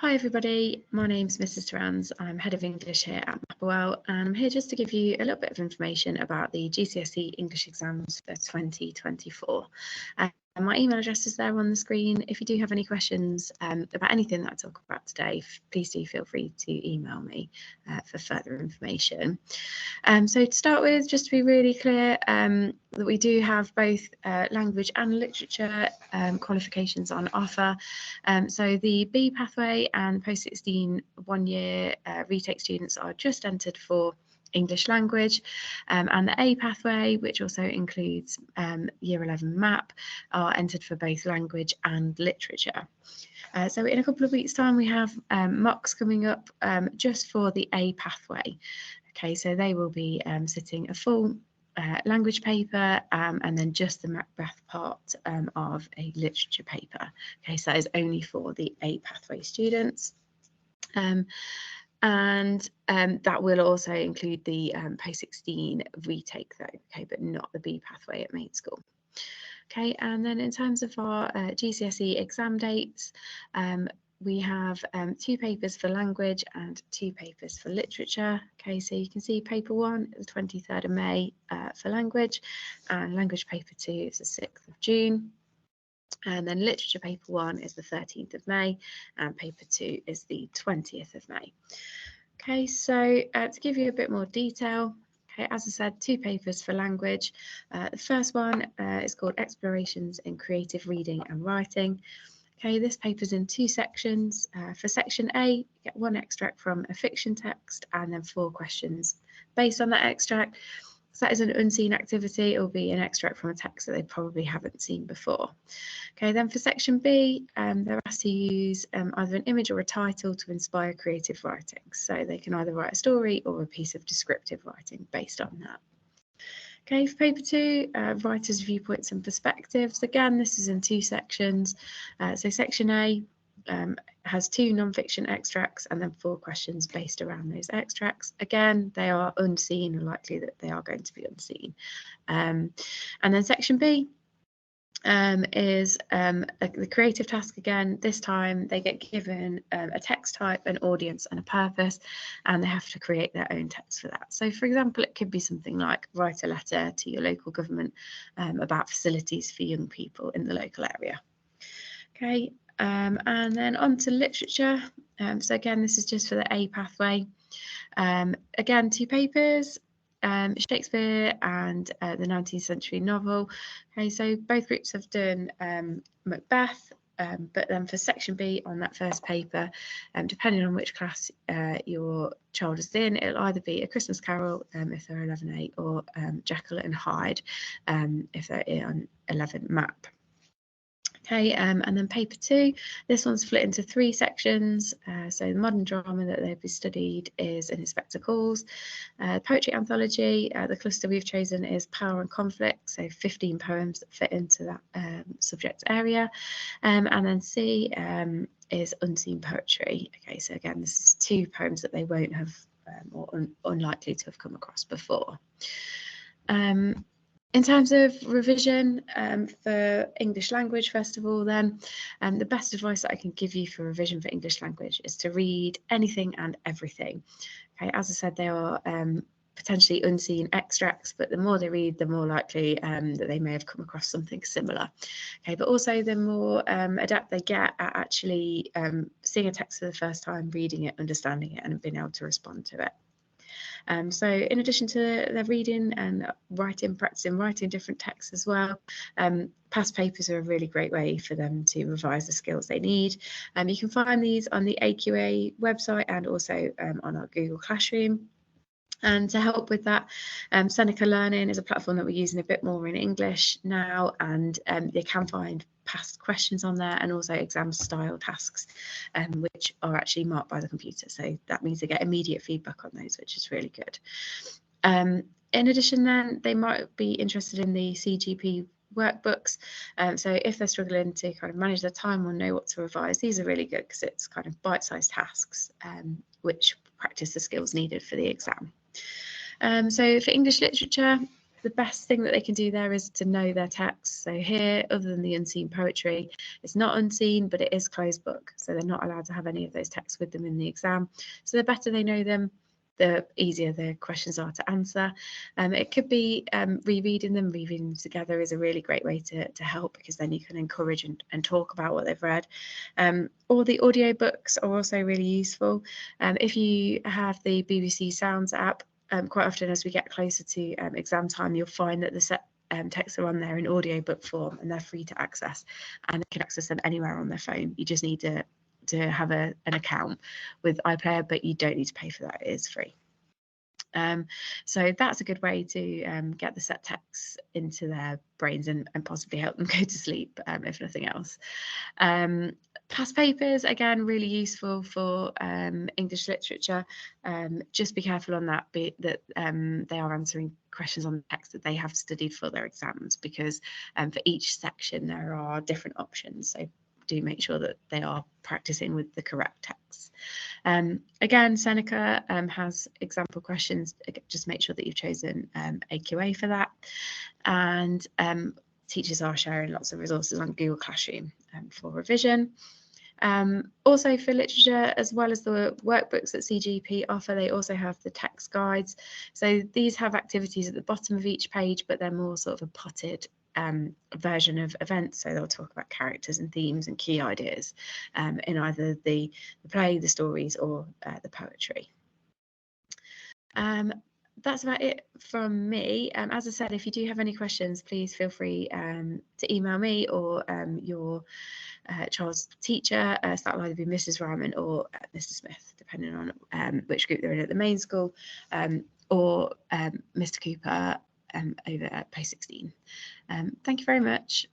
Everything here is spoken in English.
Hi everybody, my name's Mrs. Tarans. I'm Head of English here at Mapperwell, and I'm here just to give you a little bit of information about the GCSE English exams for 2024. My email address is there on the screen. If you do have any questions about anything that I talk about today, please do feel free to email me for further information. So to start with, just to be really clear, that we do have both language and literature qualifications on offer. So the B pathway and post-16 one-year retake students are just entered for English language, and the A pathway, which also includes Year 11 MAP, are entered for both language and literature. So in a couple of weeks' time, we have mocks coming up just for the A pathway. Okay, so they will be sitting a full language paper and then just the Macbeth part of a literature paper. Okay, so that is only for the A pathway students. And that will also include the post-16 retake though, okay, but not the B pathway at main school. Okay, and then in terms of our GCSE exam dates, we have 2 papers for language and 2 papers for literature. Okay, so you can see paper 1 is the 23rd of May for language, and language paper 2 is the 6th of June. And then literature paper 1 is the 13th of May, and paper 2 is the 20th of May. Okay, so to give you a bit more detail, okay, as I said, 2 papers for language. The first one is called Explorations in Creative Reading and Writing. Okay, this paper is in 2 sections. For section A, you get 1 extract from a fiction text and then 4 questions based on that extract. So that is an unseen activity. It will be an extract from a text that they probably haven't seen before. Okay, then for section B, they're asked to use either an image or a title to inspire creative writing. So they can either write a story or a piece of descriptive writing based on that. Okay, for paper 2, writers' viewpoints and perspectives. Again, this is in 2 sections. So section A has 2 non-fiction extracts and then 4 questions based around those extracts. Again, they are unseen, and likely that they are going to be unseen. And then section B is the creative task again. This time they get given a text type, an audience and a purpose, and they have to create their own text for that. So for example, it could be something like write a letter to your local government about facilities for young people in the local area. Okay, and then on to literature. So again, this is just for the A pathway. Again, 2 papers. Shakespeare and the 19th century novel. Okay, so both groups have done Macbeth, but then for section B on that first paper, depending on which class your child is in, it'll either be A Christmas Carol if they're 11A, or Jekyll and Hyde if they're on 11 MAP. Okay, and then paper 2, this one's split into 3 sections. So the modern drama that they'll be studied is An Inspector Calls. Poetry anthology, the cluster we've chosen is Power and Conflict, so 15 poems that fit into that subject area. And then C is Unseen Poetry. Okay, so again, this is 2 poems that they won't have or unlikely to have come across before. In terms of revision for English language, first of all, then, the best advice that I can give you for revision for English language is to read anything and everything. Okay, as I said, they are potentially unseen extracts, but the more they read, the more likely that they may have come across something similar. Okay, but also the more adept they get at actually seeing a text for the first time, reading it, understanding it, and being able to respond to it. So in addition to their reading and writing, practicing writing different texts as well, past papers are a really great way for them to revise the skills they need. You can find these on the AQA website and also on our Google Classroom. And to help with that, Seneca Learning is a platform that we're using a bit more in English now, and they can find past questions on there and also exam style tasks, which are actually marked by the computer. So that means they get immediate feedback on those, which is really good. In addition, then they might be interested in the CGP workbooks. So if they're struggling to kind of manage their time or know what to revise, these are really good because it's kind of bite-sized tasks which practice the skills needed for the exam. So for English literature, the best thing that they can do there is to know their text. So here, other than the unseen poetry, it's not unseen, but it is closed book. So they're not allowed to have any of those texts with them in the exam. So the better they know them, the easier the questions are to answer. It could be rereading them together is a really great way to help, because then you can encourage and talk about what they've read. Or the audio books are also really useful. If you have the BBC Sounds app, quite often as we get closer to exam time, you'll find that the set texts are on there in audiobook form, and they're free to access, and they can access them anywhere on their phone. You just need to have an account with iPlayer, but you don't need to pay for that. It is free. So that's a good way to get the set texts into their brains and possibly help them go to sleep, if nothing else. Past papers, again, really useful for English literature. Just be careful on that, that they are answering questions on the text that they have studied for their exams, because for each section there are different options. So do make sure that they are practicing with the correct text. Again, Seneca has example questions. Just make sure that you've chosen AQA for that. And teachers are sharing lots of resources on Google Classroom for revision. Also for literature, as well as the workbooks that CGP offer, they also have the text guides. So these have activities at the bottom of each page, but they're more sort of a potted version of events. So they'll talk about characters and themes and key ideas in either the play, the stories, or the poetry. That's about it from me. As I said, if you do have any questions, please feel free to email me or your child's teacher. So that'll either be Mrs. Ryman or Mr. Smith, depending on which group they're in at the main school, or Mr. Cooper over at Post 16. Thank you very much.